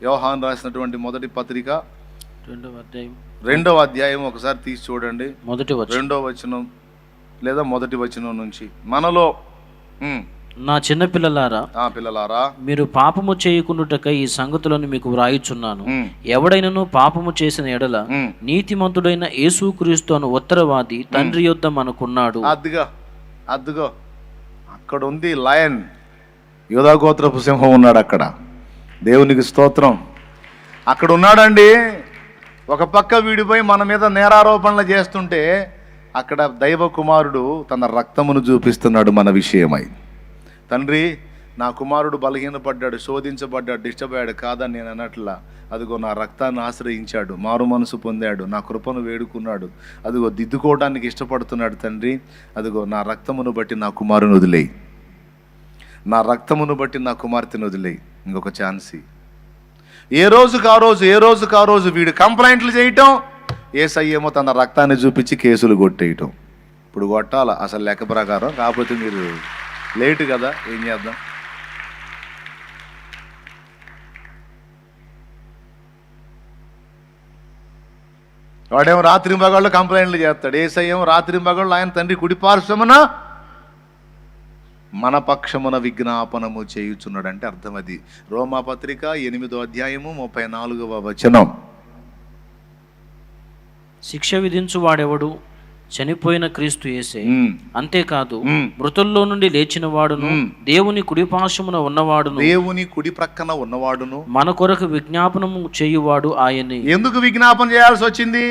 యోహాను రాసినటువంటి మొదటి పత్రిక 2వ అధ్యాయం ఒకసారి తీసి చూడండి. మొదటి వచనం, 2వ వచనం లేదా మొదటి వచనం నుంచి. మనలో నా చిన్న పిల్లలారా, పిల్లలారా, మీరు పాపము చేయకుండుటకై ఈ సంగతులను మీకు వ్రాయుచున్నాను. ఎవడైనను పాపము చేసిన ఎడల నీతిమంతుడైన యేసుక్రీస్తు అను ఉత్తరవాది తండ్రి యొద్ద మనకున్నాడు. అద్దుగో అక్కడ ఉంది లయన్, యూదా గోత్రపు సింహం ఉన్నాడు అక్కడ. దేవునికి స్తోత్రం. అక్కడ ఉన్నాడండి. ఒక పక్క వీడిపోయి మన మీద నేరారోపణలు చేస్తుంటే అక్కడ దైవ కుమారుడు తన రక్తమును చూపిస్తున్నాడు మన విషయమై. తండ్రి, నా కుమారుడు బలహీనపడ్డాడు, శోధించబడ్డాడు, డిస్టర్బ్ అయ్యాడు కాదని నేను అన్నట్లా, అదిగో నా రక్తాన్ని ఆశ్రయించాడు, మారు మనసు పొందాడు, నా కృపను వేడుకున్నాడు, అదిగో దిద్దుకోవడానికి ఇష్టపడుతున్నాడు. తండ్రి, అదిగో నా రక్తమును బట్టి నా కుమారుని వదిలేయి, నా రక్తమును బట్టి నా కుమార్తెను వదిలేయి. ఇంకొక ఛాన్సీ. ఏ రోజుకు ఆ రోజు వీడు కంప్లైంట్లు చేయటం, యేసయ్యేమో తన రక్తాన్ని చూపించి కేసులు కొట్టేయటం. ఇప్పుడు కొట్టాల అసలు లెక్క ప్రకారం, కాకపోతే మీరు లేటు కదా, ఏం చేద్దాం. వాడేమో రాత్రి మగాళ్ళు కంప్లైంట్లు చేస్తాడు, యేసయ్యేమో రాత్రి మగాళ్ళు ఆయన తండ్రి కుడిపార్శ్వమున మన పక్షమున విజ్ఞాపనము చేయుచున్నాడు. అంటే అర్థం అది. రోమాపత్రిక 8వ అధ్యాయము 34వ వచనం. శిక్ష విధించు వాడెవడు? చనిపోయిన క్రీస్తు యేసే. అంతేకాదు, మృతుల్లో నుండి లేచిన వాడును, దేవుని కుడిపార్శ్వమున ఉన్నవాడును, దేవుని కుడి ప్రక్కన ఉన్నవాడును, మన కొరకు విజ్ఞాపనము చేయువాడు ఆయనే. ఎందుకు విజ్ఞాపన చేయాల్సి వచ్చింది?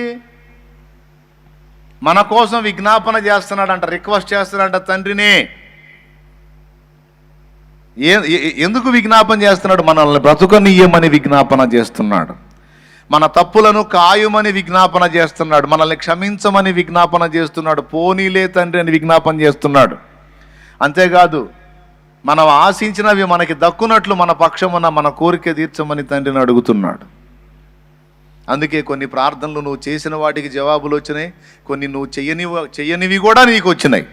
మన కోసం విజ్ఞాపన చేస్తున్నాడంట, రిక్వెస్ట్ చేస్తున్నాడంట తండ్రిని. ఎందుకు విజ్ఞాపన చేస్తున్నాడు? మనల్ని బ్రతుకనీయమని విజ్ఞాపన చేస్తున్నాడు, మన తప్పులను కాయుమని విజ్ఞాపన చేస్తున్నాడు, మనల్ని క్షమించమని విజ్ఞాపన చేస్తున్నాడు, పోనీలే తండ్రి అని విజ్ఞాపన చేస్తున్నాడు. అంతేకాదు, మనం ఆశించినవి మనకి దక్కునట్లు మన పక్షమున మన కోరిక తీర్చమని తండ్రిని అడుగుతున్నాడు. అందుకే కొన్ని ప్రార్థనలు నువ్వు చేసిన వాటికి జవాబులు వచ్చినాయి, కొన్ని నువ్వు చెయ్యనివి కూడా నీకు వచ్చినాయి,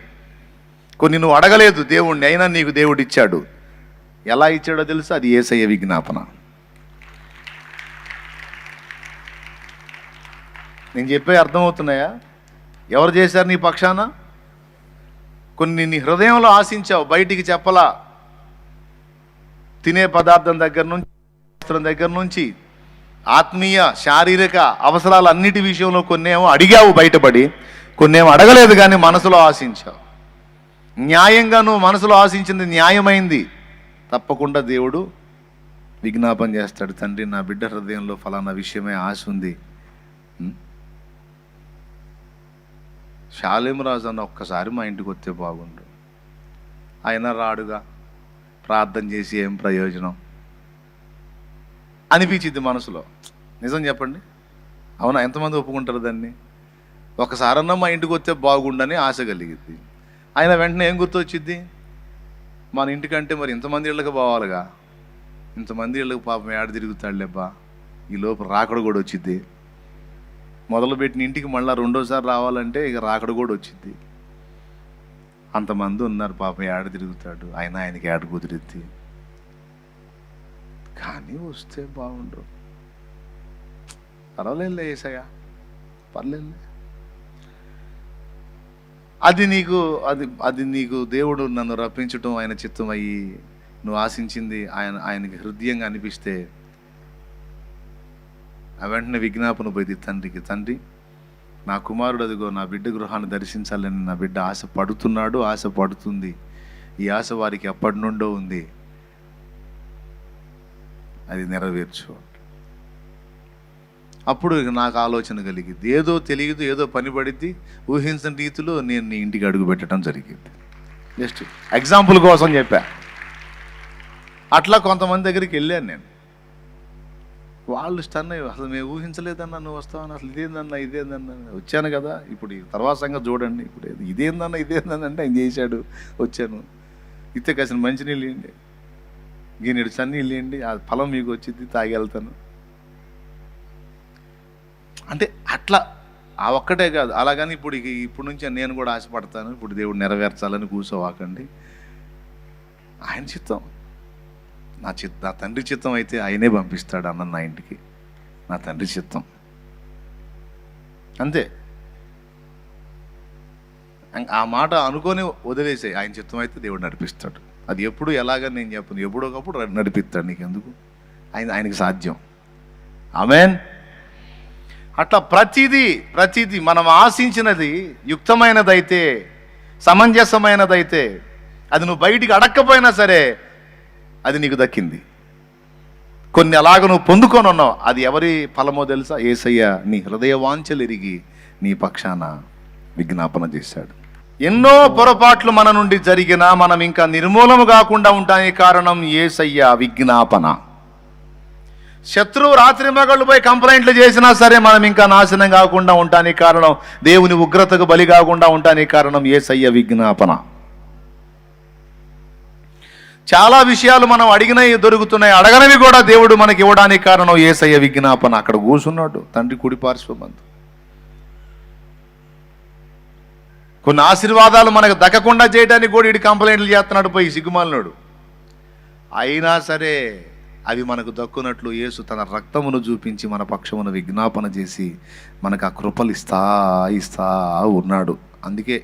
కొన్ని నువ్వు అడగలేదు దేవుణ్ణి, అయినా నీకు దేవుడు ఇచ్చాడు. ఎలా ఇచ్చాడో తెలుసు? అది యేసయ్య విజ్ఞాపన. నేను చెప్పే అర్థమవుతున్నాయా? ఎవరు చేశారు నీ పక్షాన? కొన్ని నీ హృదయంలో ఆశించావు, బయటికి చెప్పలా. తినే పదార్థం దగ్గర నుంచి ఆత్మీయ శారీరక అవసరాలన్నిటి విషయంలో కొన్నేమో అడిగావు బయటపడి, కొన్నేమో అడగలేదు కానీ మనసులో ఆశించావు. న్యాయంగా నువ్వు మనసులో ఆశించింది న్యాయమైంది, తప్పకుండా దేవుడు విజ్ఞాపన చేస్తాడు. తండ్రి, నా బిడ్డ హృదయంలో ఫలానా విషయమే ఆశ ఉంది. శాలేమరాజు అన్న ఒక్కసారి మా ఇంటికి వస్తే బాగుండు, ఆయన రాడుగా, ప్రార్థన చేసి ఏం ప్రయోజనం అనిపించింది మనసులో. నిజం చెప్పండి, అవునా? ఎంతమంది ఒప్పుకుంటారు దాన్ని? ఒకసారన్నా మా ఇంటికి వస్తే బాగుండని ఆశ కలిగింది. ఆయన వెంటనే ఏం గుర్తొచ్చింది? మన ఇంటికంటే మరి ఇంతమంది ఇళ్ళకి పోవాలిగా, ఇంతమంది ఇళ్ళకి పాపం ఏడ తిరుగుతాడులేబ్బా, ఈ లోపు రాకడ కూడా వచ్చింది. మొదలుపెట్టిన ఇంటికి మళ్ళీ రెండోసారి రావాలంటే ఇక రాకడ కూడా వచ్చింది. అంతమంది ఉన్నారు, పాపం ఏడ తిరుగుతాడు, ఆయనకి ఏడ కుదిరిద్ది, కానీ వస్తే బాగుండు. పర్వాలేదులే యేసయ్యా, పర్లేదులే. అది నీకు దేవుడు నన్ను రప్పించటం ఆయన చిత్తం అయ్యి నువ్వు ఆశించింది ఆయనకి హృదయంగా అనిపిస్తే వెంటనే విజ్ఞాపన పోయింది తండ్రికి. తండ్రి, నా కుమారుడు అదిగో నా బిడ్డ గృహాన్ని దర్శించాలని నా బిడ్డ ఆశ పడుతున్నాడు, ఆశ పడుతుంది. ఈ ఆశ వారికి ఎప్పటి నుండో ఉంది, అది నెరవేర్చు. అప్పుడు నాకు ఆలోచన కలిగింది, ఏదో తెలియదు, ఏదో పని పడిద్ది, ఊహించిన రీతిలో నేను నీ ఇంటికి అడుగు పెట్టడం జరిగింది. జస్ట్ ఎగ్జాంపుల్ కోసం చెప్పా. అట్లా కొంతమంది దగ్గరికి వెళ్ళాను నేను, వాళ్ళు స్టన్ అయ్యి, అసలు మేము ఊహించలేదన్నా నువ్వు వస్తావని, అసలు ఇదేందన్నా వచ్చాను కదా. ఇప్పుడు తర్వాత సంగతి చూడండి, ఇప్పుడు ఇదేందన్నా అంటే ఆయన చేశాడు, వచ్చాను. ఇస్తే కాసిన మంచినీళ్ళు ఇవ్వండి, గిన్నెడు చన్నీళ్ళు ఇవ్వండి, ఆ ఫలం మీకు వచ్చింది, తాగి వెళ్తాను అంటే. అట్లా ఆ ఒక్కటే కాదు, అలాగని ఇప్పుడు నుంచి నేను కూడా ఆశపడతాను, ఇప్పుడు దేవుడు నెరవేర్చాలని కూర్చోవాకండి. ఆయన చిత్తం. నా తండ్రి చిత్తం అయితే ఆయనే పంపిస్తాడు అన్న నా ఇంటికి, నా తండ్రి చిత్తం అంతే. ఆ మాట అనుకొని వదిలేసే, ఆయన చిత్తం అయితే దేవుడు నడిపిస్తాడు. అది ఎప్పుడు ఎలాగని నేను చెప్పను, ఎప్పుడో ఒకప్పుడు నడిపిస్తాడు. నీకెందుకు, ఆయనకి సాధ్యం. ఆమేన్. అట్లా ప్రతిదీ మనం ఆశించినది యుక్తమైనదైతే, సమంజసమైనదైతే, అది నువ్వు బయటికి అడక్కపోయినా సరే అది నీకు దక్కింది. కొన్ని అలాగ నువ్వు పొందుకొని ఉన్నావు, అది ఎవరి ఫలమో తెలుసా? యేసయ్య నీ హృదయ వాంఛలు ఎరిగి నీ పక్షాన విజ్ఞాపన చేశాడు. ఎన్నో పొరపాట్లు మన నుండి జరిగినా మనం ఇంకా నిర్మూలము కాకుండా ఉండడానికి కారణం యేసయ్య విజ్ఞాపన. శత్రువు రాత్రి మగళ్ళు పోయి కంప్లైంట్లు చేసినా సరే మనం ఇంకా నాశనం కాకుండా ఉండడానికి కారణం, దేవుని ఉగ్రతకు బలి కాకుండా ఉండడానికి కారణం యేసయ్య విజ్ఞాపన. చాలా విషయాలు మనం అడిగినవి దొరుకుతున్నాయి, అడగనవి కూడా దేవుడు మనకి ఇవ్వడానికి కారణం యేసయ్య విజ్ఞాపన. అక్కడ కూర్చున్నాడు తండ్రి కుడి పార్శ్వమందు. కొన్ని ఆశీర్వాదాలు మనకు దక్కకుండా చేయడానికి కూడా ఇటు కంప్లైంట్లు చేస్తున్నాడు పోయి సిగ్గుమాలినాడు. అయినా సరే అవి మనకు దక్కునట్లు యేసు తన రక్తమును చూపించి మన పక్షమును విజ్ఞాపన చేసి మనకు ఆ కృపలు ఇస్తా ఉన్నాడు. అందుకే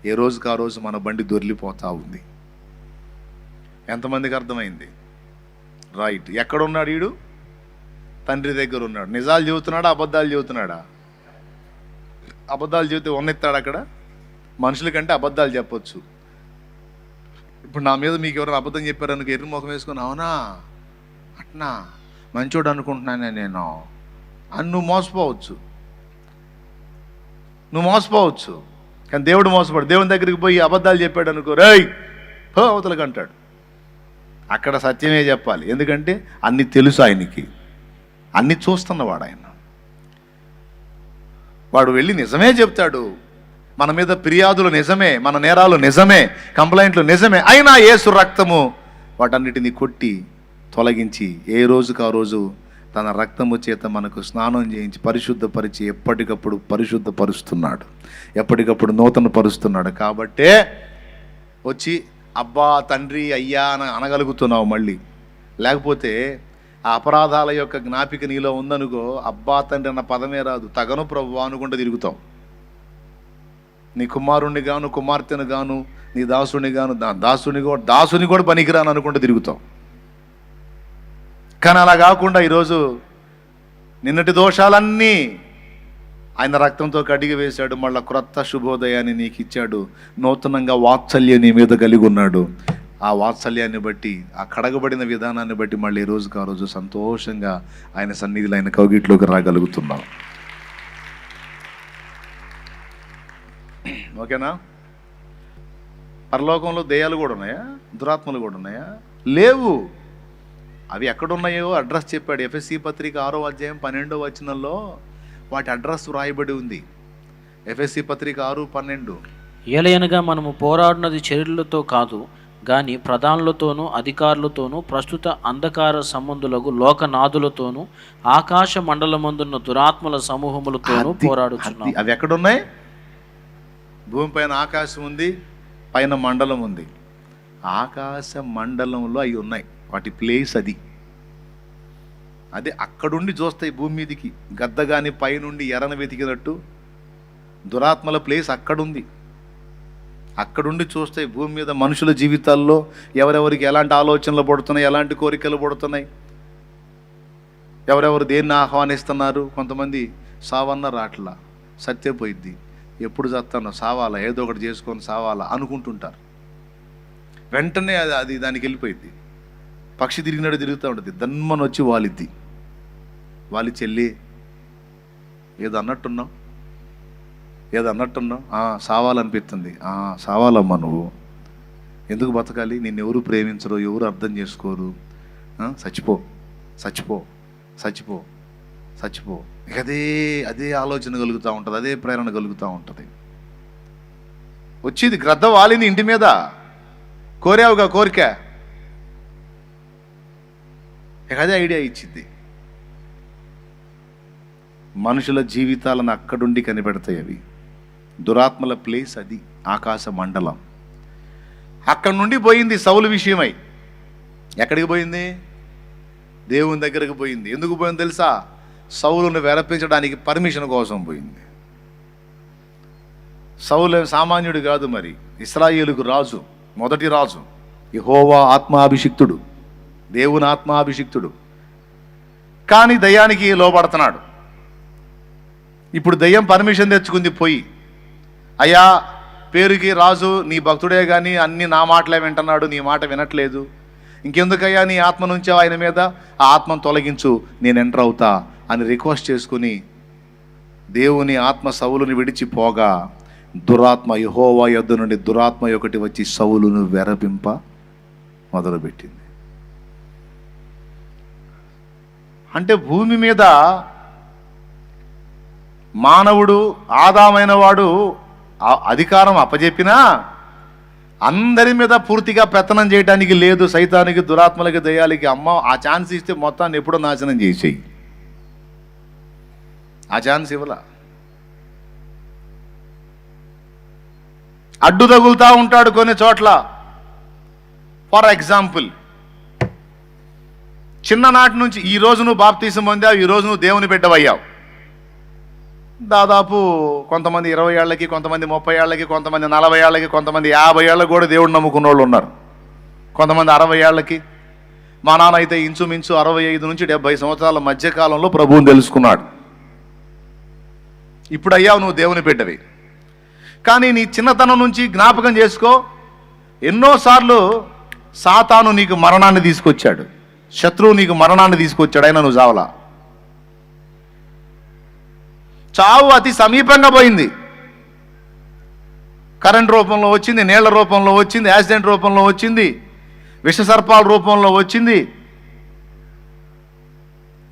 ఏ రోజుకి ఆ రోజు మన బండి దొర్లిపోతా ఉంది. ఎంతమందికి అర్థమైంది? రైట్. ఎక్కడున్నాడు వీడు? తండ్రి దగ్గర ఉన్నాడు. నిజాలు చెబుతున్నాడా, అబద్ధాలు చెబుతున్నాడా? అబద్ధాలు చెబితే ఉన్నెత్తాడు అక్కడ. మనుషుల కంటే అబద్ధాలు చెప్పొచ్చు. ఇప్పుడు నా మీద మీకు ఎవరైనా అబద్ధం చెప్పారనుకో, ఎర్రి ముఖం వేసుకొని అవునా అట్నా మంచోడు అనుకుంటున్నానే నేను అని నువ్వు మోసపోవచ్చు. కానీ దేవుడు మోసపోడు. దేవుని దగ్గరికి పోయి అబద్ధాలు చెప్పాడు అనుకో, రేయ్ పో అవతలకి అంటాడు. అక్కడ సత్యమే చెప్పాలి. ఎందుకంటే అన్నీ తెలుసు ఆయనకి, అన్నీ చూస్తున్నవాడు ఆయన. వాడు వెళ్ళి నిజమే చెప్తాడు. మన మీద ఫిర్యాదులు నిజమే, మన నేరాలు నిజమే, కంప్లైంట్లు నిజమే. అయినా యేసు రక్తము వాటన్నిటిని కొట్టి తొలగించి ఏ రోజుకు ఆ రోజు తన రక్తము చేత మనకు స్నానం చేయించి పరిశుద్ధపరిచి ఎప్పటికప్పుడు పరిశుద్ధపరుస్తున్నాడు, ఎప్పటికప్పుడు నూతన పరుస్తున్నాడు. కాబట్టే వచ్చి అబ్బా తండ్రి అయ్యా అని అనగలుగుతున్నావు మళ్ళీ. లేకపోతే ఆ అపరాధాల యొక్క జ్ఞాపిక నీలో ఉందనుకో, అబ్బా తండ్రి అన్న పదమే రాదు. తగను ప్రభువా అనుకుంటూ తిరుగుతావు. నీ కుమారుణ్ణి గాను, కుమార్తెను గాను, నీ దాసుని గాను, దాసుని కూడా పనికిరాను అనుకుంటూ తిరుగుతావు. కానీ అలా కాకుండా ఈరోజు నిన్నటి దోషాలన్నీ ఆయన రక్తంతో కడిగి వేశాడు. మళ్ళీ క్రొత్త శుభోదయాన్ని నీకు ఇచ్చాడు. నూతనంగా వాత్సల్యం నీ మీద కలిగి ఉన్నాడు. ఆ వాత్సల్యాన్ని బట్టి, ఆ కడగబడిన విధానాన్ని బట్టి మళ్ళీ ఈ రోజుకి ఆ రోజు సంతోషంగా ఆయన సన్నిధిలో, ఆయన కౌగిట్లోకి రాగలుగుతున్నాం. ఓకేనా? పరలోకంలో దెయ్యాలు కూడా ఉన్నాయా? దురాత్మలు కూడా ఉన్నాయా? లేవు. అవి ఎక్కడున్నాయో అడ్రస్ చెప్పాడు. ఎఫెసీ పత్రిక 6వ అధ్యాయం 12వ వచనంలో వాటి అడ్రస్ వ్రాయబడి ఉంది. ఎఫెసీ పత్రిక 6:12. ఏలయనగా మనము పోరాడినది శరీరులతో కాదు గాని ప్రధానులతోనూ అధికారులతోనూ ప్రస్తుత అంధకార సంబంధులకు లోకనాథులతోనూ ఆకాశ మండలమందున్న దురాత్మల సమూహములతోనూ పోరాడుచున్నాం. అవి ఎక్కడున్నాయి? భూమిపైన ఆకాశం ఉంది, పైన మండలం ఉంది. ఆకాశ మండలంలో అవి ఉన్నాయి. వాటి ప్లేస్ అది. అదే అక్కడుండి చూస్తాయి భూమి మీదికి. గద్దగాని పైనుండి ఎరను వెతికినట్టు దురాత్మల ప్లేస్ అక్కడుంది. అక్కడుండి చూస్తాయి భూమి మీద మనుషుల జీవితాల్లో ఎవరెవరికి ఎలాంటి ఆలోచనలు పడుతున్నాయి, ఎలాంటి కోరికలు పడుతున్నాయి, ఎవరెవరు దేన్ని ఆహ్వానిస్తున్నారు. కొంతమంది సావన్న రాట్లా, సత్యపోయిద్ది, ఎప్పుడు చస్తానో సావాలా, ఏదో ఒకటి చేసుకొని సావాలా అనుకుంటుంటారు. వెంటనే అది దానికి వెళ్ళిపోయింది. పక్షి తిరిగినట్టు తిరుగుతూ ఉంటుంది. దన్మని వచ్చి వాలిద్ది. వాలి చెల్లి ఏదో అన్నట్టున్నావు సావాలనిపిస్తుంది. సావాలమ్మా, నువ్వు ఎందుకు బతకాలి? నిన్ను ఎవరు ప్రేమించరు, ఎవరు అర్థం చేసుకోరు. చచ్చిపో. ఇక అదే ఆలోచన కలుగుతూ ఉంటుంది, అదే ప్రేరణ కలుగుతూ ఉంటుంది. వచ్చేది గ్రద్ద వాలింది ఇంటి మీద, కోరావుగా కోరిక, ఇక అదే ఐడియా ఇచ్చింది. మనుషుల జీవితాలను అక్కడుండి కనిపెడతాయి అవి. దురాత్మల ప్లేస్ అది ఆకాశ మండలం. అక్కడి నుండి పోయింది సౌలు విషయమై. ఎక్కడికి పోయింది? దేవుని దగ్గరికి పోయింది. ఎందుకు పోయింది తెలుసా? సౌలును వెరపించడానికి పర్మిషన్ కోసం పోయింది. సౌలు సామాన్యుడు కాదు, మరి ఇశ్రాయేలుకు రాజు, మొదటి రాజు, యెహోవా ఆత్మాభిషిక్తుడు, దేవుని ఆత్మాభిషిక్తుడు. కానీ దయ్యానికి లోపడుతున్నాడు. ఇప్పుడు దయ్యం పర్మిషన్ తెచ్చుకుంది పోయి, అయ్యా పేరుకి రాజు నీ భక్తుడే కానీ అన్ని నా మాటలే వింటున్నాడు, నీ మాట వినట్లేదు, ఇంకెందుకయ్యా నీ ఆత్మ నుంచి ఆయన మీద, ఆ ఆత్మను తొలగించు, నేను ఎంటర్ అవుతా అని రిక్వెస్ట్ చేసుకుని దేవుని ఆత్మ సౌలుని విడిచిపోగా దురాత్మ, యెహోవా యొద్ద నుండి దురాత్మ ఒకటి వచ్చి సౌలును వెరపింప మొదలుపెట్టింది. అంటే భూమి మీద మానవుడు, ఆదామైన వాడు అధికారం అప్పజెప్పినా అందరి మీద పూర్తిగా పెత్తనం చేయడానికి లేదు. సైతానికి, దురాత్మలకి, దయ్యాలకి అమ్మ ఆ ఛాన్స్ ఇస్తే మొత్తాన్ని ఎప్పుడో నాశనం చేసేయి. ఆ ఛాన్స్ ఇవ్వలా. అడ్డు తగులుతూ ఉంటాడు కొన్ని చోట్ల. ఫర్ ఎగ్జాంపుల్, చిన్ననాటి నుంచి ఈ రోజు నువ్వు బాప్తీసం పొందావు, ఈ రోజు నువ్వు దేవుని బిడ్డవయ్యావు. దాదాపు కొంతమంది 20 ఏళ్ళకి, కొంతమంది 30 ఏళ్ళకి, కొంతమంది 40 ఏళ్ళకి, కొంతమంది 50 ఏళ్ళకి కూడా దేవుడు నమ్ముకున్న వాళ్ళు ఉన్నారు. కొంతమంది 60 ఏళ్ళకి. మా నాన్న అయితే ఇంచుమించు 65 నుంచి 70 సంవత్సరాల మధ్యకాలంలో ప్రభువుని తెలుసుకున్నాడు. ఇప్పుడు అయ్యావు నువ్వు దేవుని బిడ్డవి. కానీ నీ చిన్నతనం నుంచి జ్ఞాపకం చేసుకో, ఎన్నోసార్లు సాతాను నీకు మరణాన్ని తీసుకొచ్చాడు, శత్రువు నీకు మరణాన్ని తీసుకొచ్చాడు, అయినా నువ్వు చావలా. చావు అతి సమీపంగా పోయింది. కరెంట్ రూపంలో వచ్చింది, నీళ్ల రూపంలో వచ్చింది, యాక్సిడెంట్ రూపంలో వచ్చింది, విషసర్పాల రూపంలో వచ్చింది,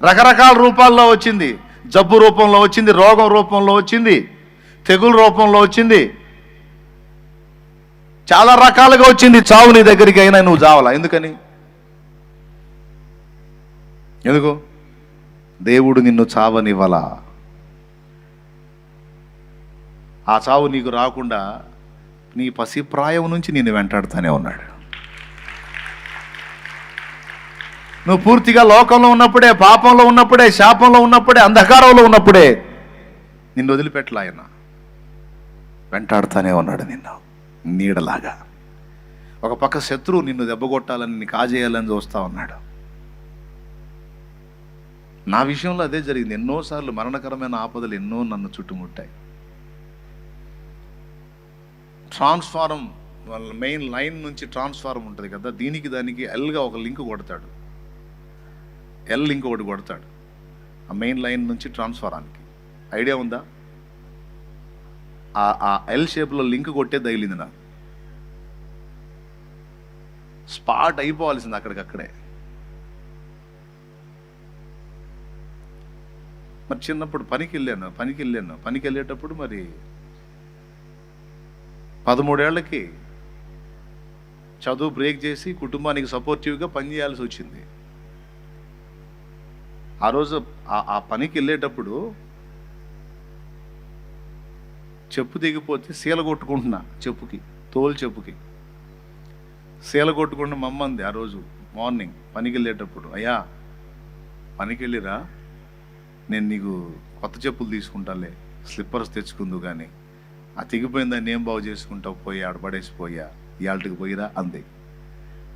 రకరకాల రూపాల్లో వచ్చింది, జబ్బు రూపంలో వచ్చింది, రోగం రూపంలో వచ్చింది, తెగులు రూపంలో వచ్చింది, చాలా రకాలుగా వచ్చింది చావు నీ దగ్గరికి. అయినా నువ్వు చావలా. ఎందుకని? ఎందుకు? దేవుడు నిన్ను చావనివ్వలా. ఆ చావు నీకు రాకుండా నీ పసిప్రాయం నుంచి నిన్ను వెంటాడుతూనే ఉన్నాడు. నువ్వు పూర్తిగా లోకంలో ఉన్నప్పుడే, పాపంలో ఉన్నప్పుడే, శాపంలో ఉన్నప్పుడే, అంధకారంలో ఉన్నప్పుడే నిన్ను వదిలిపెట్టలా. ఆయన వెంటాడుతూనే ఉన్నాడు నిన్ను నీడలాగా. ఒక పక్క శత్రువు నిన్ను దెబ్బగొట్టాలని, నిన్ను కాజేయాలని చూస్తూ ఉన్నాడు. నా విషయంలో అదే జరిగింది. ఎన్నోసార్లు మరణకరమైన ఆపదలు ఎన్నో నన్ను చుట్టుముట్టాయి. ట్రాన్స్ఫారం వాళ్ళ మెయిన్ లైన్ నుంచి ట్రాన్స్ఫారం ఉంటుంది కదా, దీనికి దానికి ఎల్గా ఒక లింక్ కొడతాడు, ఎల్ లింక్ ఒకటి కొడతాడు ఆ మెయిన్ లైన్ నుంచి ట్రాన్స్ఫారానికి. ఐడియా ఉందా? ఆ ఎల్ షేప్లో లింక్ కొట్టే తగిలింది నాకు. స్పాట్ అయిపోవాల్సింది అక్కడికక్కడే. మరి చిన్నప్పుడు పనికి వెళ్ళేటప్పుడు మరి 13 ఏళ్ళకి చదువు బ్రేక్ చేసి కుటుంబానికి సపోర్టివ్గా పనిచేయాల్సి వచ్చింది. ఆ రోజు ఆ పనికి వెళ్ళేటప్పుడు చెప్పు దిగిపోతే సీల కొట్టుకుంటున్నా, చెప్పుకి, తోలు చెప్పుకి సీల కొట్టుకుంటూ మా అమ్మ అంది ఆ రోజు మార్నింగ్ పనికి వెళ్ళేటప్పుడు, అయ్యా పనికి వెళ్ళిరా, నేను నీకు కొత్త చెప్పులు తీసుకుంటాలే, స్లిప్పర్స్ తెచ్చుకుందు, కానీ ఆ తెగిపోయిందని ఏం బాగు చేసుకుంటావు, పోయి ఆడపడేసిపోయా, ఇవాళకి పోయిరా అంది.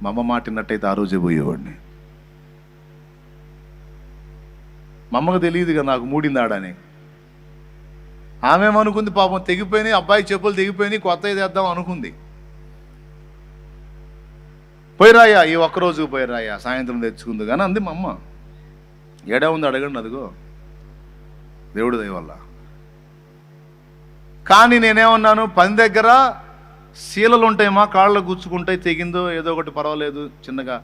మా అమ్మ మాటినట్టయితే ఆ రోజే పోయేవాడిని. మా అమ్మకు తెలియదుగా నాకు మూడింది ఆడని. ఆమెమనుకుంది పాపం తెగిపోయినాయి, అబ్బాయి చెప్పులు తెగిపోయినాయి, కొత్త తెద్దాం అనుకుంది. పోయిరాయా, ఈ ఒక్కరోజుకు పోయిరాయా, సాయంత్రం తెచ్చుకుంది కానీ అంది మా అమ్మ. ఏడా ఉంది అడగండి, అదిగో దేవుడు దయ వల్ల. కానీ నేనేమన్నాను, పని దగ్గర శీలలు ఉంటాయమ్మా, కాళ్ళలో గుచ్చుకుంటాయి, తెగిందో ఏదో ఒకటి పర్వాలేదు, చిన్నగా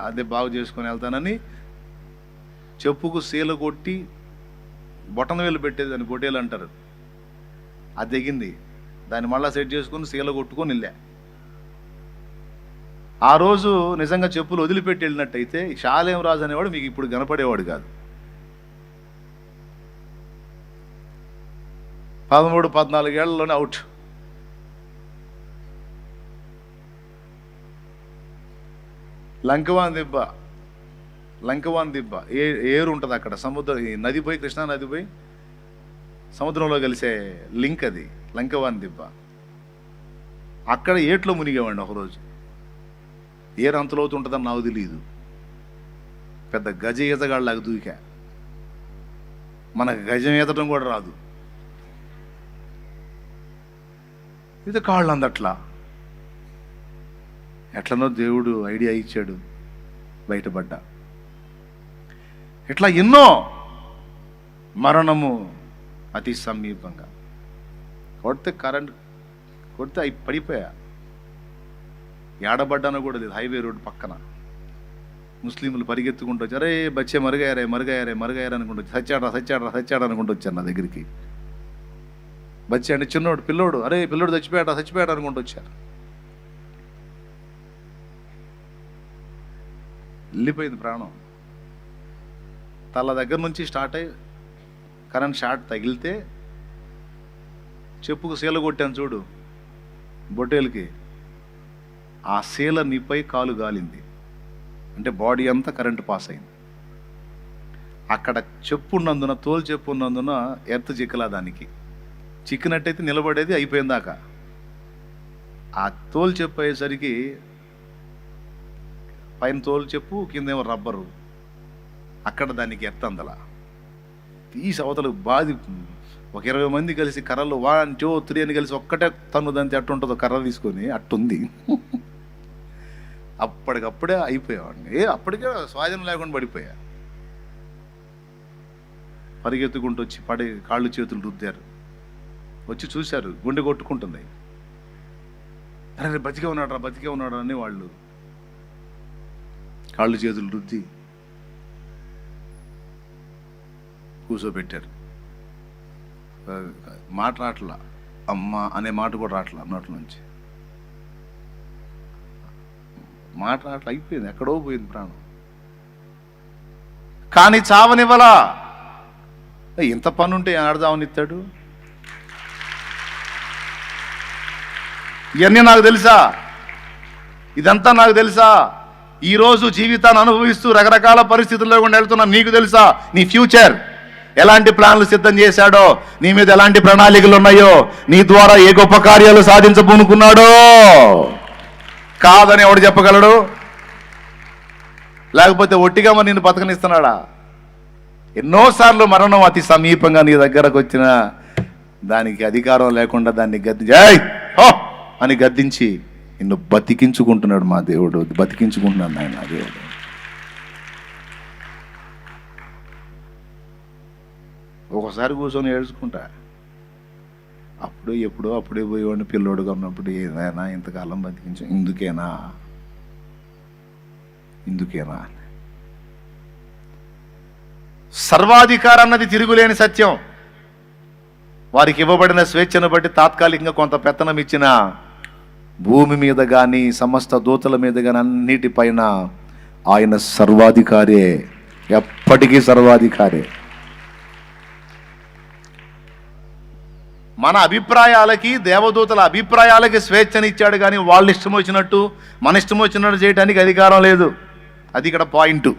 అదే బాగు చేసుకొని వెళ్తానని చెప్పుకు శీల కొట్టి బొటన వేలు పెట్టేది, దాన్ని గొడ్డేలు అంటారు, అది తెగింది. దాన్ని మళ్ళీ సెట్ చేసుకుని శీల కొట్టుకొని వెళ్ళా. ఆ రోజు నిజంగా చెప్పులు వదిలిపెట్టి వెళ్ళినట్టయితే శాలేం రాజు అనేవాడు మీకు ఇప్పుడు కనపడేవాడు కాదు. 13-14 ఏళ్లలోనే అవుట్. లంకవాన్ దెబ్బ లంకవాన్ దిబ్బ ఏరు ఉంటుంది అక్కడ, సముద్రం, ఈ నది పోయి, కృష్ణా నది పోయి సముద్రంలో కలిసే లింక్ అది, లంకవాన్ దిబ్బ. అక్కడ ఏట్లో మునిగేవాడిని ఒకరోజు. ఏరు అంతలోతు ఉంటుందని నాకు తెలియదు. పెద్ద గజ ఈతగాళ్ళలాగా దూకా. మనకు గజం ఈతడం కూడా రాదు. ఇది కాళ్ళు అందట్లా. ఎట్లనో దేవుడు ఐడియా ఇచ్చాడు, బయటపడ్డా. ఇట్లా ఎన్నో, మరణము అతి సమీపంగా. కరెంట్ కొడితే అవి పడిపోయా. ఏడబడ్డానో కూడా లేదు. హైవే రోడ్ పక్కన ముస్లింలు పరిగెత్తుకుంటూ వచ్చి, అరే బచ్చే మరుగయ్యారే మరుగయ్యారే మరుగయ్యారు అనుకుంటూ వచ్చి, సచ్చాడా అనుకుంటూ వచ్చాను నా దగ్గరికి. బచ్చే అంటే చిన్నోడు, పిల్లోడు, అరే పిల్లోడు చచ్చిపోయాడు అనుకుంటూ వచ్చారు. వెళ్ళిపోయింది ప్రాణం. తల దగ్గర నుంచి స్టార్ట్ అయ్యి కరెంట్ షార్ట్ తగిలితే చెప్పుకు సీల కొట్టాను చూడు బొట్టేలకి, ఆ సీల నీపై కాలు గాలింది. అంటే బాడీ అంతా కరెంటు పాస్ అయింది. అక్కడ చెప్పు ఉన్నందున, తోలు చెప్పు ఉన్నందున ఎర్త్ చిక్కలా. దానికి చిక్కినట్టయితే నిలబడేది అయిపోయిందాక. ఆ తోలు చెప్పు అయ్యేసరికి పైన తోలు చెప్పు, కిందేమో రబ్బరు, అక్కడ దానికి ఎర్త్ అందలా. తీసి అవతలు బాది ఒక 20 మంది కలిసి కర్రలు 1, 2, 3 అని కలిసి ఒక్కటే తన్ను దాన్ని అట్టుంటుందో కర్ర తీసుకొని అట్టుంది. అప్పటికప్పుడే అయిపోయావాడిని. అప్పటికే స్వాధీనం లేకుండా పడిపోయా. పరిగెత్తుకుంటూ వచ్చి పడి కాళ్ళు చేతులు రుద్దారు. వచ్చి చూశారు, గుండె కొట్టుకుంటుంది. అరే బతికే ఉన్నాడు అని వాళ్ళు కాళ్ళు చేతులు రుద్ది కూర్చోబెట్టారు. మాట రాట్లా, అమ్మ అనే మాట కూడా రాట్లా నోట్ల నుంచి. మాట రాట్లా, అయిపోయింది, ఎక్కడో పోయింది ప్రాణం. కానీ చావనివ్వలా. ఇంత పని ఉంటే ఆడదావనిస్తాడు. ఇవన్నీ నాకు తెలుసా, ఇదంతా నాకు తెలుసా. ఈరోజు జీవితాన్ని అనుభవిస్తూ రకరకాల పరిస్థితుల్లో కూడా వెళ్తున్నా. నీకు తెలుసా నీ ఫ్యూచర్ ఎలాంటి ప్లాన్లు సిద్ధం చేశాడో, నీ మీద ఎలాంటి ప్రణాళికలు ఉన్నాయో, నీ ద్వారా ఏ గొప్ప కార్యాలు సాధించబోనుకున్నాడో? కాదని ఎవడు చెప్పగలడు? లేకపోతే ఒట్టిగా మరి నిన్ను బతకనిస్తున్నాడా? ఎన్నోసార్లు మరణం అతి సమీపంగా నీ దగ్గరకు వచ్చిన దానికి అధికారం లేకుండా దాన్ని అని గద్దించి నిన్ను బతికించుకుంటున్నాడు మా దేవుడు. బతికించుకుంటున్నాడు ఆయన దేవుడు. ఒకసారి కూర్చొని ఏడ్చుకుంటా. అప్పుడే పోయేవాడిని పిల్లోడుగా ఉన్నప్పుడు. ఏదైనా ఇంతకాలం బతికించు, ఇందుకేనా? సర్వాధికారం అన్నది తిరుగులేని సత్యం. వారికి ఇవ్వబడిన స్వేచ్ఛను బట్టి తాత్కాలికంగా కొంత పెత్తనం ఇచ్చిన భూమి మీద కానీ సమస్త దూతల మీద కానీ అన్నిటిపైన ఆయన సర్వాధికారే, ఎప్పటికీ సర్వాధికారే. మన అభిప్రాయాలకి, దేవదూతల అభిప్రాయాలకి స్వేచ్ఛనిచ్చాడు కానీ వాళ్ళ ఇష్టం వచ్చినట్టు, మన ఇష్టం వచ్చినట్టు చేయడానికి అధికారం లేదు. అది ఇక్కడ పాయింట్.